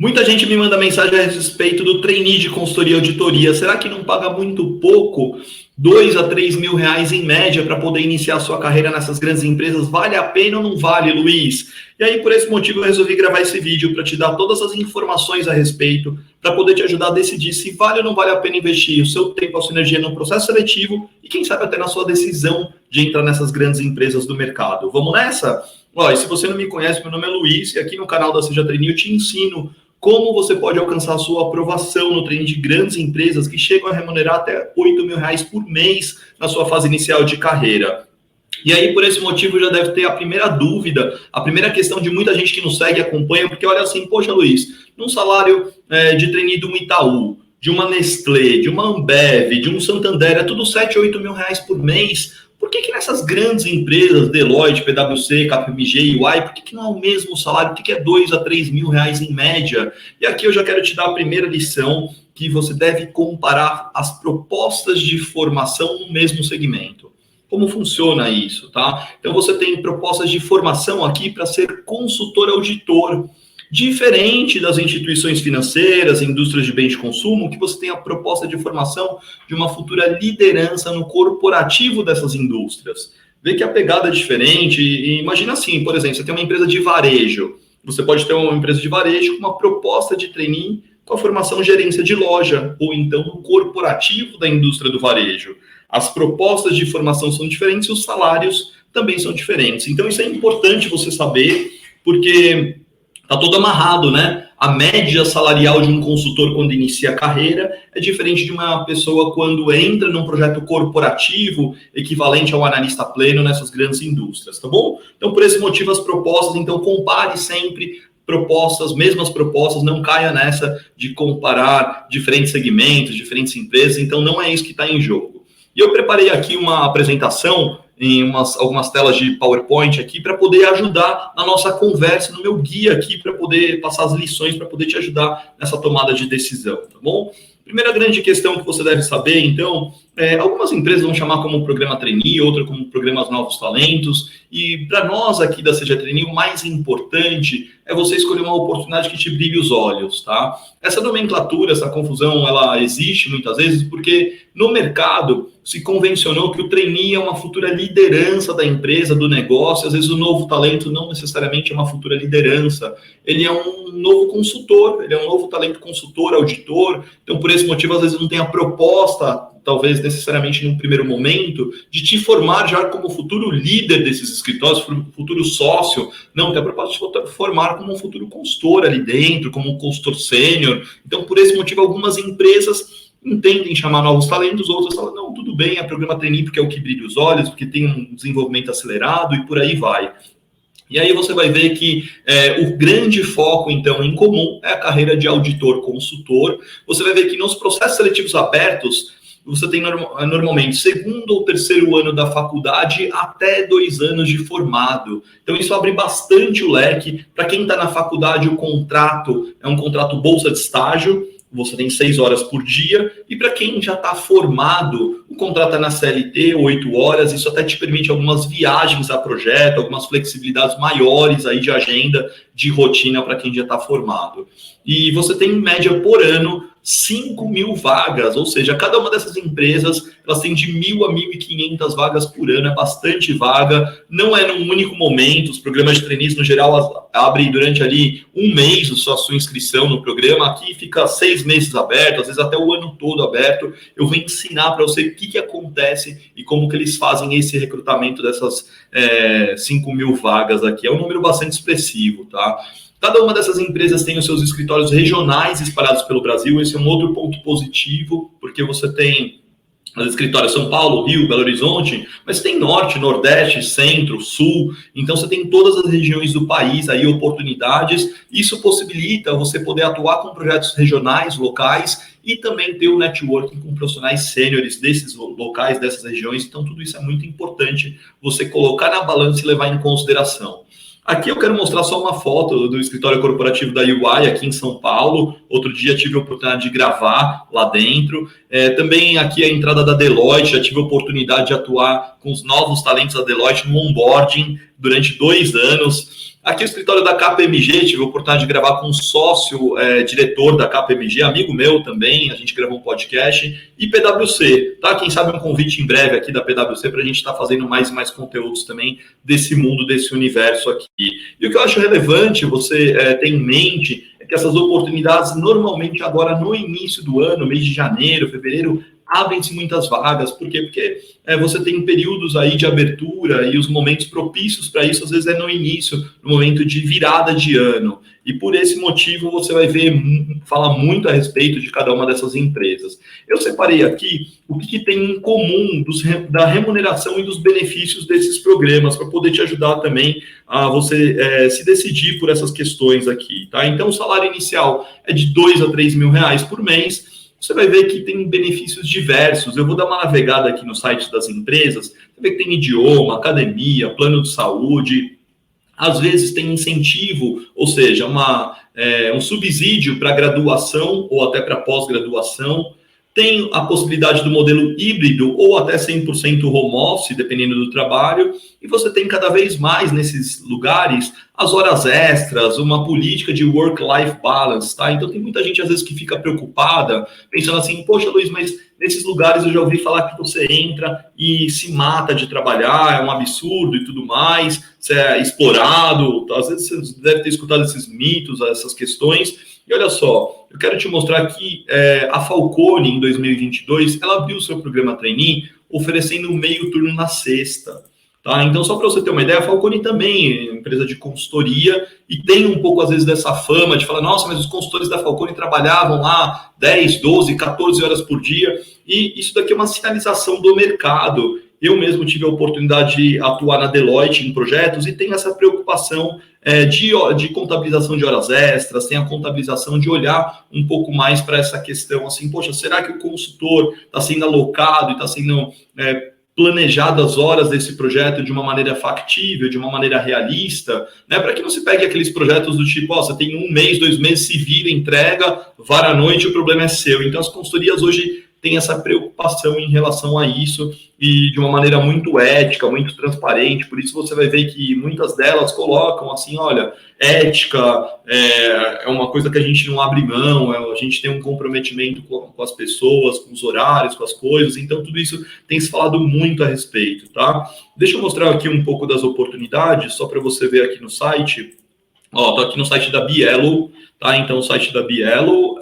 Muita gente me manda mensagem a respeito do trainee de consultoria e auditoria. Será que não paga muito pouco? 2 a 3 mil reais em média para poder iniciar a sua carreira nessas grandes empresas. Vale a pena ou não vale, Luiz? E aí, por esse motivo, eu resolvi gravar esse vídeo para te dar todas as informações a respeito, para poder te ajudar a decidir se vale ou não vale a pena investir o seu tempo, a sua energia no processo seletivo e, quem sabe, até na sua decisão de entrar nessas grandes empresas do mercado. Vamos nessa? Ó, e se você não me conhece, meu nome é Luiz e aqui no canal da Seja Trainee eu te ensino como você pode alcançar a sua aprovação no treino de grandes empresas que chegam a remunerar até 8 mil reais por mês na sua fase inicial de carreira. E aí, por esse motivo, já deve ter a primeira dúvida, a primeira questão de muita gente que nos segue e acompanha, porque olha assim, poxa, Luiz, num salário de trainee de um Itaú, de uma Nestlé, de uma Ambev, de um Santander, é tudo 7, 8 mil reais por mês. Por que nessas grandes empresas, Deloitte, PwC, KPMG, EY, por que não é o mesmo salário? Por que é 2 a 3 mil reais em média? E aqui eu já quero te dar a primeira lição, que você deve comparar as propostas de formação no mesmo segmento. Como funciona isso, tá? Então você tem propostas de formação aqui para ser consultor auditor. Diferente das instituições financeiras, indústrias de bens de consumo, que você tem a proposta de formação de uma futura liderança no corporativo dessas indústrias. Vê que a pegada é diferente. E imagina assim, por exemplo, você tem uma empresa de varejo. Você pode ter uma empresa de varejo com uma proposta de trainee com a formação gerência de loja, ou então no corporativo da indústria do varejo. As propostas de formação são diferentes e os salários também são diferentes. Então isso é importante você saber, porque está todo amarrado, né? A média salarial de um consultor quando inicia a carreira é diferente de uma pessoa quando entra num projeto corporativo equivalente ao analista pleno nessas grandes indústrias, tá bom? Então, por esse motivo, as propostas, então, compare sempre propostas, mesmas propostas, não caia nessa de comparar diferentes segmentos, diferentes empresas, então não é isso que está em jogo. E eu preparei aqui uma apresentação em algumas telas de PowerPoint aqui para poder ajudar na nossa conversa, no meu guia aqui, para poder passar as lições, para poder te ajudar nessa tomada de decisão, tá bom? Primeira grande questão que você deve saber, então, algumas empresas vão chamar como programa trainee, outras como programas novos talentos, e para nós aqui da Seja Trainee, o mais importante é você escolher uma oportunidade que te brilhe os olhos, tá? Essa nomenclatura, essa confusão, ela existe muitas vezes porque no mercado se convencionou que o trainee é uma futura liderança da empresa, do negócio. Às vezes o novo talento não necessariamente é uma futura liderança, ele é um novo consultor, ele é um novo talento consultor, auditor. Então, por esse motivo, às vezes não tem a proposta, talvez necessariamente num primeiro momento, de te formar já como futuro líder desses escritórios, futuro sócio. Não, tem a proposta de te formar como um futuro consultor ali dentro, como um consultor sênior. Então, por esse motivo, algumas empresas entendem chamar novos talentos, outras falam, não, tudo bem, é programa trainee porque é o que brilha os olhos, porque tem um desenvolvimento acelerado e por aí vai. E aí você vai ver que o grande foco, então, em comum é a carreira de auditor-consultor. Você vai ver que nos processos seletivos abertos, você tem normalmente segundo ou terceiro ano da faculdade até 2 anos de formado. Então isso abre bastante o leque. Para quem está na faculdade, o contrato é um contrato bolsa de estágio, você tem 6 horas por dia, e para quem já está formado, o contrato é na CLT, 8 horas, isso até te permite algumas viagens a projeto, algumas flexibilidades maiores aí de agenda, de rotina para quem já está formado. E você tem, em média, por ano, 5 mil vagas, ou seja, cada uma dessas empresas, elas têm de 1.000 a 1.500 vagas por ano, é bastante vaga, não é num único momento. Os programas de trainees, no geral, abrem durante ali 1 mês a sua inscrição no programa, aqui fica 6 meses aberto, às vezes até o ano todo aberto. Eu vou ensinar para você o que acontece e como que eles fazem esse recrutamento dessas 5 mil vagas aqui. É um número bastante expressivo, tá? Cada uma dessas empresas tem os seus escritórios regionais espalhados pelo Brasil. Esse é um outro ponto positivo, porque você tem os escritórios São Paulo, Rio, Belo Horizonte, mas tem Norte, Nordeste, Centro, Sul. Então você tem todas as regiões do país aí, oportunidades. Isso possibilita você poder atuar com projetos regionais, locais, e também ter o networking com profissionais sêniores desses locais, dessas regiões. Então tudo isso é muito importante você colocar na balança e levar em consideração. Aqui eu quero mostrar só uma foto do escritório corporativo da UI aqui em São Paulo. Outro dia tive a oportunidade de gravar lá dentro. Também aqui a entrada da Deloitte, já tive a oportunidade de atuar com os novos talentos da Deloitte no onboarding durante 2 anos. Aqui o escritório da KPMG, tive a oportunidade de gravar com um sócio, diretor da KPMG, amigo meu também, a gente gravou um podcast, e PwC, tá? Quem sabe um convite em breve aqui da PwC para a gente estar fazendo mais e mais conteúdos também desse mundo, desse universo aqui. E o que eu acho relevante você ter em mente é que essas oportunidades, normalmente agora no início do ano, mês de janeiro, fevereiro, abrem-se muitas vagas. Por quê? Porque você tem períodos aí de abertura e os momentos propícios para isso, às vezes, é no início, no momento de virada de ano. E por esse motivo, você vai ver, falar muito a respeito de cada uma dessas empresas. Eu separei aqui o que tem em comum da remuneração e dos benefícios desses programas, para poder te ajudar também a você se decidir por essas questões aqui, tá? Então, o salário inicial é de 2 a 3 mil reais por mês. Você vai ver que tem benefícios diversos. Eu vou dar uma navegada aqui no site das empresas. Você vê que tem idioma, academia, plano de saúde. Às vezes tem incentivo, ou seja, um subsídio para graduação ou até para pós-graduação. Tem a possibilidade do modelo híbrido ou até 100% home office, dependendo do trabalho. E você tem cada vez mais nesses lugares as horas extras, uma política de work-life balance, tá? Então tem muita gente às vezes que fica preocupada, pensando assim, poxa, Luiz, mas nesses lugares eu já ouvi falar que você entra e se mata de trabalhar, é um absurdo e tudo mais, você é explorado, às vezes você deve ter escutado esses mitos, essas questões. E olha só, eu quero te mostrar que a Falcone, em 2022, ela abriu o seu programa Trainee oferecendo meio turno na sexta. Tá? Então, só para você ter uma ideia, a Falcone também é uma empresa de consultoria e tem um pouco, às vezes, dessa fama de falar, nossa, mas os consultores da Falcone trabalhavam lá 10, 12, 14 horas por dia. E isso daqui é uma sinalização do mercado. Eu mesmo tive a oportunidade de atuar na Deloitte em projetos e tem essa preocupação de contabilização de horas extras, tem a contabilização de olhar um pouco mais para essa questão, assim, poxa, será que o consultor está sendo alocado e está sendo planejado as horas desse projeto de uma maneira factível, de uma maneira realista, né? Para que não se pegue aqueles projetos do tipo, você tem 1 mês, 2 meses, se vira, entrega, vara à noite, o problema é seu. Então, as consultorias hoje têm essa preocupação em relação a isso e de uma maneira muito ética, muito transparente. Por isso você vai ver que muitas delas colocam assim, olha, ética é uma coisa que a gente não abre mão, a gente tem um comprometimento com as pessoas, com os horários, com as coisas. Então, tudo isso tem se falado muito a respeito, tá? Deixa eu mostrar aqui um pouco das oportunidades, só para você ver aqui no site. Ó, tô aqui no site da Bielo, tá? Então, o site da Bielo,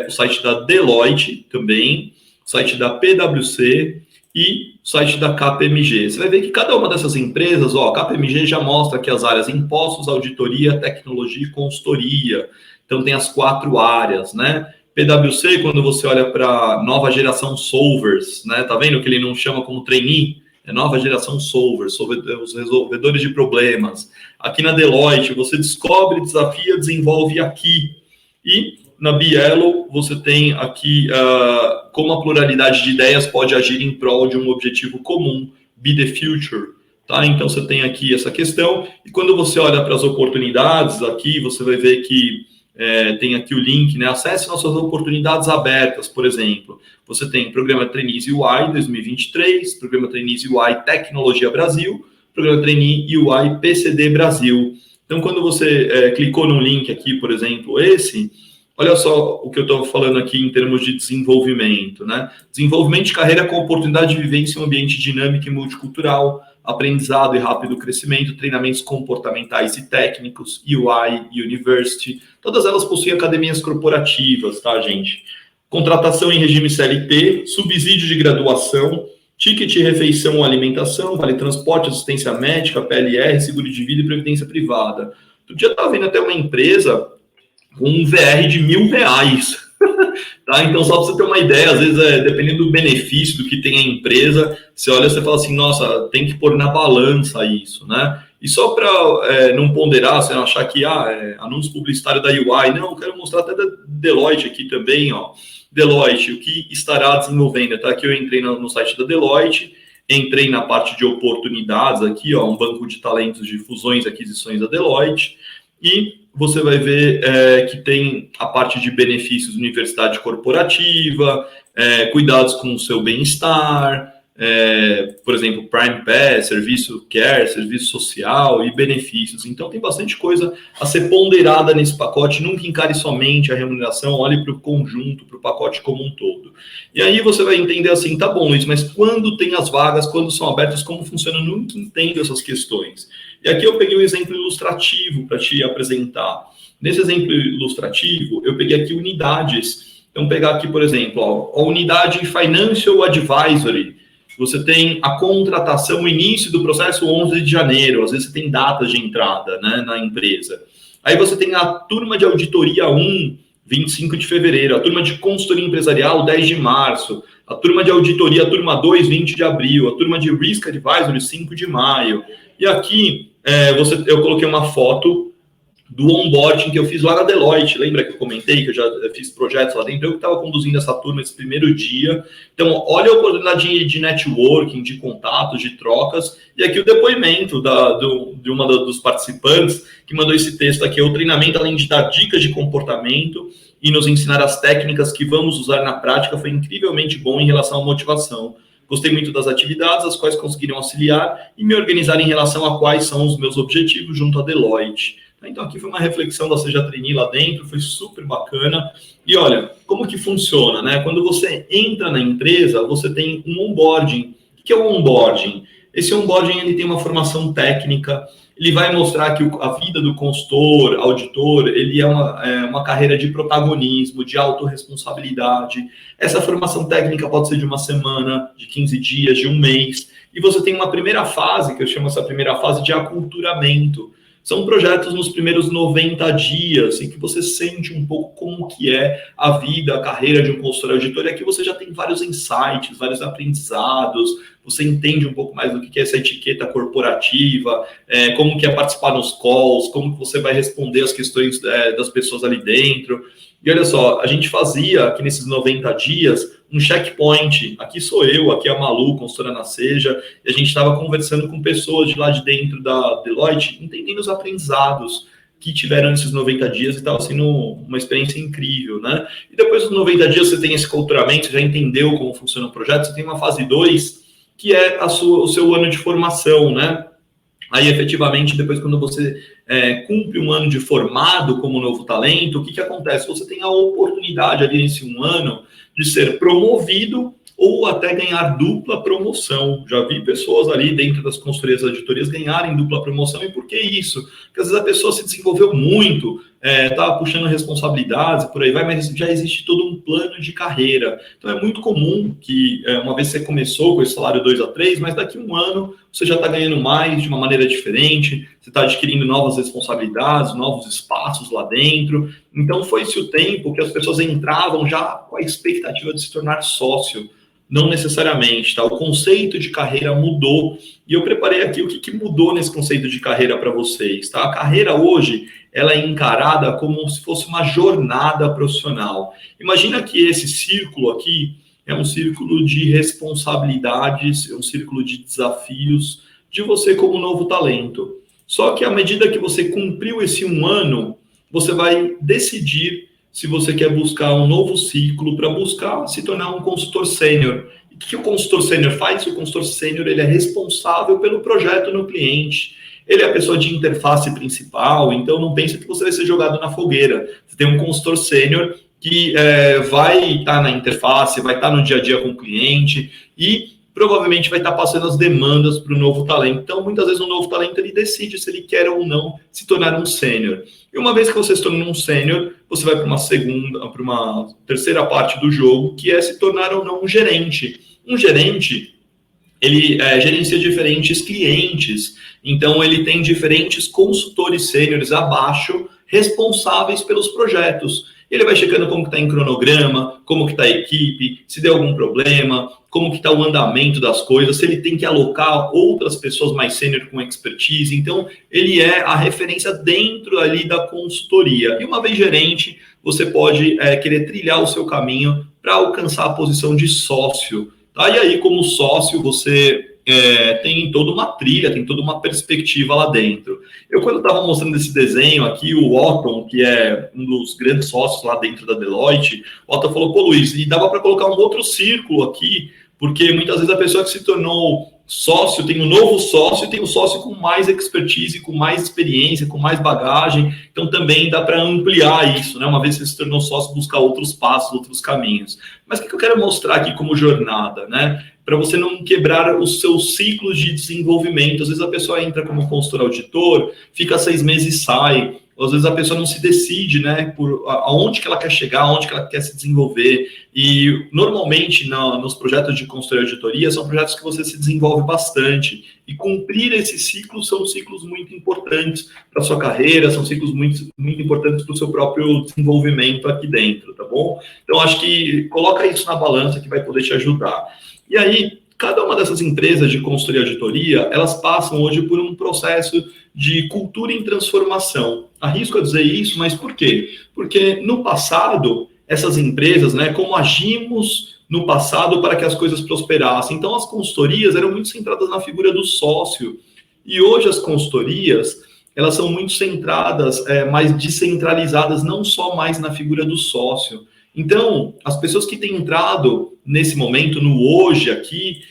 o site da Deloitte também, o site da PwC e o site da KPMG. Você vai ver que cada uma dessas empresas, a KPMG já mostra aqui as áreas impostos, auditoria, tecnologia e consultoria. Então, tem as 4 áreas, né? PwC, quando você olha para nova geração solvers, né? Tá vendo que ele não chama como trainee? É nova geração solvers, os resolvedores de problemas. Aqui na Deloitte, você descobre, desafia, desenvolve aqui. E na Bielo, você tem aqui como a pluralidade de ideias pode agir em prol de um objetivo comum, Be the Future. Tá? Então, você tem aqui essa questão. E quando você olha para as oportunidades, aqui você vai ver que tem aqui o link, né? Acesse nossas oportunidades abertas, por exemplo. Você tem Programa Trainees UI 2023, Programa Trainees UI Tecnologia Brasil, Programa Trainee UI PCD Brasil. Então, quando você clicou no link aqui, por exemplo, olha só o que eu estou falando aqui em termos de desenvolvimento, né? Desenvolvimento de carreira com oportunidade de vivência em um ambiente dinâmico e multicultural, aprendizado e rápido crescimento, treinamentos comportamentais e técnicos, UI e University. Todas elas possuem academias corporativas, tá, gente? Contratação em regime CLT, subsídio de graduação, ticket de refeição ou alimentação, vale transporte, assistência médica, PLR, seguro de vida e previdência privada. Outro dia eu estava vendo até uma empresa com um VR de R$1.000. Tá? Então, só para você ter uma ideia, às vezes, dependendo do benefício do que tem a empresa, você olha e você fala assim, nossa, tem que pôr na balança isso, né? E só para não ponderar, você não achar que anúncio publicitário da UI, não, eu quero mostrar até da Deloitte aqui também, ó. Deloitte, o que estará desenvolvendo? Tá? Aqui eu entrei no site da Deloitte, entrei na parte de oportunidades aqui, ó, um banco de talentos de fusões e aquisições da Deloitte, e você vai ver que tem a parte de benefícios, universidade corporativa, cuidados com o seu bem-estar, por exemplo, Prime Pass, serviço care, serviço social e benefícios. Então tem bastante coisa a ser ponderada nesse pacote. Nunca encare somente a remuneração, olhe para o conjunto, para o pacote como um todo. E aí você vai entender assim, tá bom, Luiz, mas quando tem as vagas, quando são abertas, como funciona? Eu nunca entendo essas questões. E aqui eu peguei um exemplo ilustrativo para te apresentar. Nesse exemplo ilustrativo, eu peguei aqui unidades. Então, pegar aqui, por exemplo, a unidade Financial Advisory. Você tem a contratação, o início do processo 11 de janeiro. Às vezes você tem datas de entrada, né, na empresa. Aí você tem a turma de auditoria 1, 25 de fevereiro. A turma de consultoria empresarial, 10 de março. A turma de auditoria, a turma 2, 20 de abril. A turma de Risk Advisory, 5 de maio. E aqui eu coloquei uma foto do onboarding que eu fiz lá na Deloitte. Lembra que eu comentei que eu já fiz projetos lá dentro? Eu que estava conduzindo essa turma esse primeiro dia. Então, olha a oportunidade de networking, de contatos, de trocas. E aqui o depoimento de uma dos participantes que mandou esse texto aqui. O treinamento, além de dar dicas de comportamento e nos ensinar as técnicas que vamos usar na prática, foi incrivelmente bom em relação à motivação. Gostei muito das atividades, as quais conseguiram auxiliar e me organizar em relação a quais são os meus objetivos junto à Deloitte. Então, aqui foi uma reflexão da Seja Trainee lá dentro, foi super bacana. E olha, como que funciona, né? Quando você entra na empresa, você tem um onboarding. O que é o onboarding? Esse onboarding, ele tem uma formação técnica, ele vai mostrar que a vida do consultor, auditor, ele é uma carreira de protagonismo, de autorresponsabilidade. Essa formação técnica pode ser de uma semana, de 15 dias, de um mês. E você tem uma primeira fase, que eu chamo essa primeira fase de aculturamento. São projetos nos primeiros 90 dias, em que você sente um pouco como que é a vida, a carreira de um consultor auditor, e aqui você já tem vários insights, vários aprendizados, você entende um pouco mais do que é essa etiqueta corporativa, como que é participar nos calls, como que você vai responder as questões das pessoas ali dentro. E olha só, a gente fazia aqui nesses 90 dias um checkpoint. Aqui sou eu, aqui é a Malu, consultora na Seja, e a gente estava conversando com pessoas de lá de dentro da Deloitte, entendendo os aprendizados que tiveram nesses 90 dias, e estava sendo uma experiência incrível, né? E depois dos 90 dias você tem esse culturamento, você já entendeu como funciona o projeto, você tem uma fase 2, que é o seu ano de formação, né? Aí, efetivamente, depois, quando você cumpre um ano de formado como novo talento, o que acontece? Você tem a oportunidade ali nesse um ano de ser promovido ou até ganhar dupla promoção. Já vi pessoas ali dentro das consultorias auditorias ganharem dupla promoção. E por que isso? Porque às vezes a pessoa se desenvolveu muito, está puxando responsabilidades e por aí vai, mas já existe todo um plano de carreira. Então é muito comum que uma vez você começou com esse salário 2 a 3, mas daqui a um ano você já está ganhando mais de uma maneira diferente, você está adquirindo novas responsabilidades, novos espaços lá dentro. Então foi-se o tempo que as pessoas entravam já com a expectativa de se tornar sócio. Não necessariamente, tá? O conceito de carreira mudou. E eu preparei aqui o que mudou nesse conceito de carreira para vocês, tá? A carreira hoje, ela é encarada como se fosse uma jornada profissional. Imagina que esse círculo aqui é um círculo de responsabilidades, é um círculo de desafios de você como novo talento. Só que à medida que você cumpriu esse um ano, você vai decidir se você quer buscar um novo ciclo para buscar se tornar um consultor sênior. E o que o consultor sênior faz? O consultor sênior, ele é responsável pelo projeto no cliente. Ele é a pessoa de interface principal, então não pense que você vai ser jogado na fogueira. Você tem um consultor sênior que vai estar na interface, vai estar no dia a dia com o cliente e provavelmente vai estar passando as demandas para o novo talento. Então, muitas vezes, o novo talento ele decide se ele quer ou não se tornar um sênior. E uma vez que você se torna um sênior, você vai para uma terceira parte do jogo, que é se tornar ou não um gerente. Um gerente, ele gerencia diferentes clientes, então ele tem diferentes consultores sêniores abaixo, responsáveis pelos projetos. Ele vai checando como que está em cronograma, como que está a equipe, se deu algum problema, como que está o andamento das coisas, se ele tem que alocar outras pessoas mais sênior com expertise. Então, ele é a referência dentro ali da consultoria. E uma vez gerente, você pode querer trilhar o seu caminho para alcançar a posição de sócio. Tá? E aí, como sócio, você tem toda uma trilha, tem toda uma perspectiva lá dentro. Eu, quando estava mostrando esse desenho aqui, o Otton, que é um dos grandes sócios lá dentro da Deloitte, o Otton falou, pô, Luiz, e dava para colocar um outro círculo aqui, porque muitas vezes a pessoa que se tornou sócio, tem um novo sócio e tem um sócio com mais expertise, com mais experiência, com mais bagagem, então também dá para ampliar isso, né? Uma vez que você se tornou sócio, buscar outros passos, outros caminhos. Mas o que eu quero mostrar aqui como jornada, né? Para você não quebrar os seus ciclos de desenvolvimento. Às vezes a pessoa entra como consultor auditor, fica 6 meses e sai. Às vezes a pessoa não se decide, né, por aonde que ela quer chegar, aonde que ela quer se desenvolver. E normalmente nos projetos de consultoria e auditoria são projetos que você se desenvolve bastante. E cumprir esses ciclos são ciclos muito importantes para a sua carreira, são ciclos muito, muito importantes para o seu próprio desenvolvimento aqui dentro, tá bom? Então acho que coloca isso na balança que vai poder te ajudar. E aí, cada uma dessas empresas de consultoria e auditoria, elas passam hoje por um processo de cultura em transformação. Arrisco a dizer isso, mas por quê? Porque no passado, essas empresas, né, como agimos no passado para que as coisas prosperassem? Então, as consultorias eram muito centradas na figura do sócio. E hoje as consultorias, elas são muito centradas, mais descentralizadas, não só mais na figura do sócio. Então, as pessoas que têm entrado nesse momento, no hoje aqui,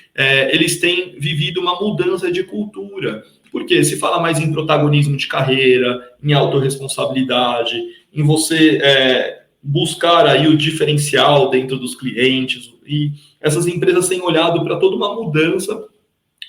eles têm vivido uma mudança de cultura. Porque se fala mais em protagonismo de carreira, em autorresponsabilidade, em você buscar aí o diferencial dentro dos clientes. E essas empresas têm olhado para toda uma mudança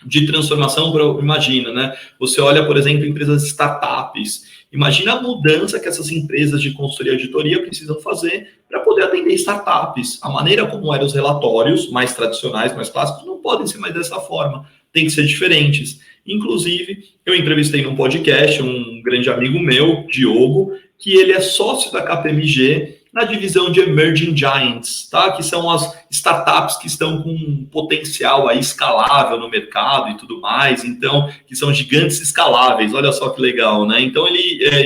de transformação. Imagina, né? Você olha, por exemplo, empresas startups. Imagina a mudança que essas empresas de consultoria e auditoria precisam fazer para poder atender startups. A maneira como eram os relatórios mais tradicionais, mais clássicos, não podem ser mais dessa forma. Tem que ser diferentes. Inclusive, eu entrevistei num podcast um grande amigo meu, Diogo, que ele é sócio da KPMG na divisão de Emerging Giants, tá? Que são as startups que estão com um potencial aí escalável no mercado e tudo mais, então, que são gigantes escaláveis, olha só que legal, né? Então,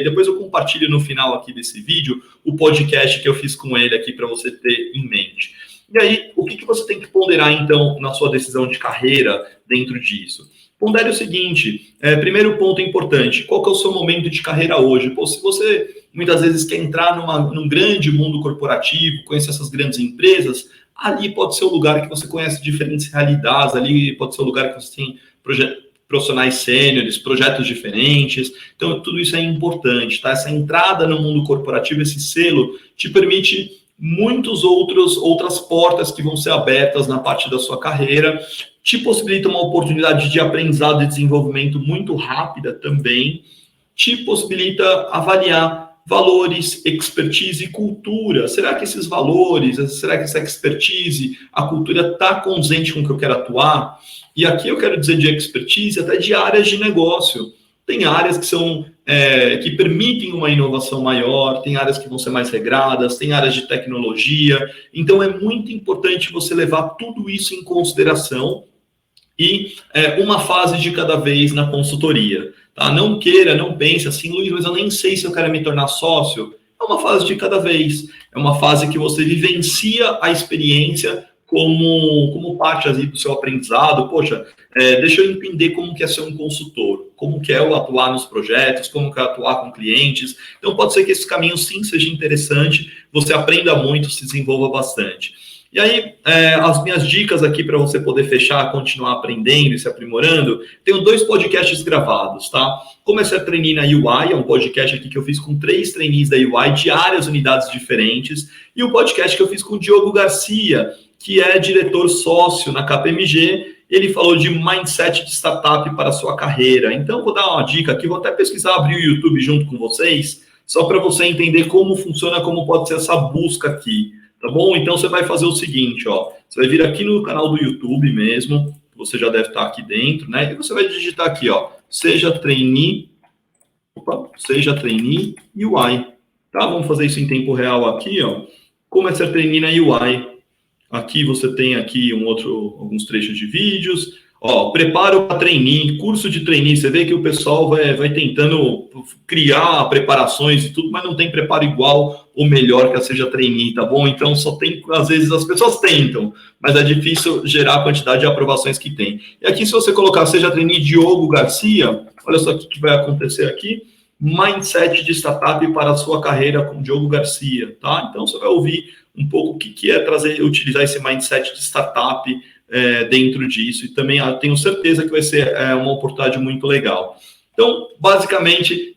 depois eu compartilho no final aqui desse vídeo o podcast que eu fiz com ele aqui para você ter em mente. E aí, o que você tem que ponderar, então, na sua decisão de carreira dentro disso? Pondere o seguinte, primeiro ponto importante, qual que é o seu momento de carreira hoje? Pô, se você muitas vezes quer entrar num grande mundo corporativo, conhecer essas grandes empresas, ali pode ser o lugar que você conhece diferentes realidades, ali pode ser o lugar que você tem profissionais sêniores, projetos diferentes, então tudo isso é importante, tá? Essa entrada no mundo corporativo, esse selo, te permite outras portas que vão ser abertas na parte da sua carreira, te possibilita uma oportunidade de aprendizado e desenvolvimento muito rápida também, te possibilita avaliar valores, expertise e cultura. Será que esses valores, será que essa expertise, a cultura está condizente com o que eu quero atuar? E aqui eu quero dizer de expertise até de áreas de negócio. Tem áreas que são que permitem uma inovação maior, tem áreas que vão ser mais regradas, tem áreas de tecnologia. Então, é muito importante você levar tudo isso em consideração e uma fase de cada vez na consultoria. Tá? Não pense assim, Luiz, mas eu nem sei se eu quero me tornar sócio. É uma fase de cada vez. É uma fase que você vivencia a experiência como parte do seu aprendizado. Poxa, deixa eu entender como que é ser um consultor, como que é eu atuar nos projetos, como que é atuar com clientes. Então, pode ser que esse caminho, sim, seja interessante, você aprenda muito, se desenvolva bastante. E aí, as minhas dicas aqui para você poder fechar, continuar aprendendo e se aprimorando, tenho 2 podcasts gravados, tá? Como é ser trainee na UI, é um podcast aqui que eu fiz com 3 trainees da UI, de áreas, unidades diferentes, e o podcast que eu fiz com o Diogo Garcia, que é diretor sócio na KPMG, ele falou de mindset de startup para a sua carreira. Então, vou dar uma dica aqui, vou até pesquisar, abrir o YouTube junto com vocês, só para você entender como funciona, como pode ser essa busca aqui, tá bom? Então, você vai fazer o seguinte, ó, você vai vir aqui no canal do YouTube mesmo, você já deve estar aqui dentro, né? E você vai digitar aqui, ó, seja trainee UI, tá? Vamos fazer isso em tempo real aqui, ó. Como é ser trainee na UI? Aqui você tem aqui alguns trechos de vídeos. Ó, preparo para trainee, curso de trainee. Você vê que o pessoal vai tentando criar preparações e tudo, mas não tem preparo igual ou melhor que a Seja Trainee, tá bom? Então, só tem, às vezes, as pessoas tentam, mas é difícil gerar a quantidade de aprovações que tem. E aqui, se você colocar Seja Trainee Diogo Garcia, olha só o que vai acontecer aqui. Mindset de startup para a sua carreira com Diogo Garcia, tá? Então, você vai ouvir um pouco o que é utilizar esse mindset de startup dentro disso, e também tenho certeza que vai ser uma oportunidade muito legal. Então, basicamente,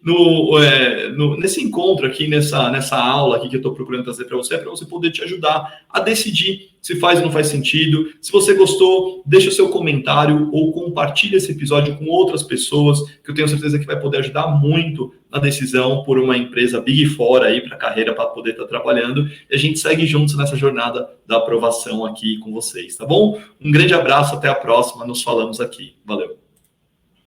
nesse encontro aqui, nessa aula aqui que eu estou procurando trazer para você, é para você poder te ajudar a decidir se faz ou não faz sentido. Se você gostou, deixa o seu comentário ou compartilha esse episódio com outras pessoas, que eu tenho certeza que vai poder ajudar muito na decisão por uma empresa Big Four aí para a carreira, para poder estar trabalhando. E a gente segue juntos nessa jornada da aprovação aqui com vocês, tá bom? Um grande abraço, até a próxima, nos falamos aqui. Valeu!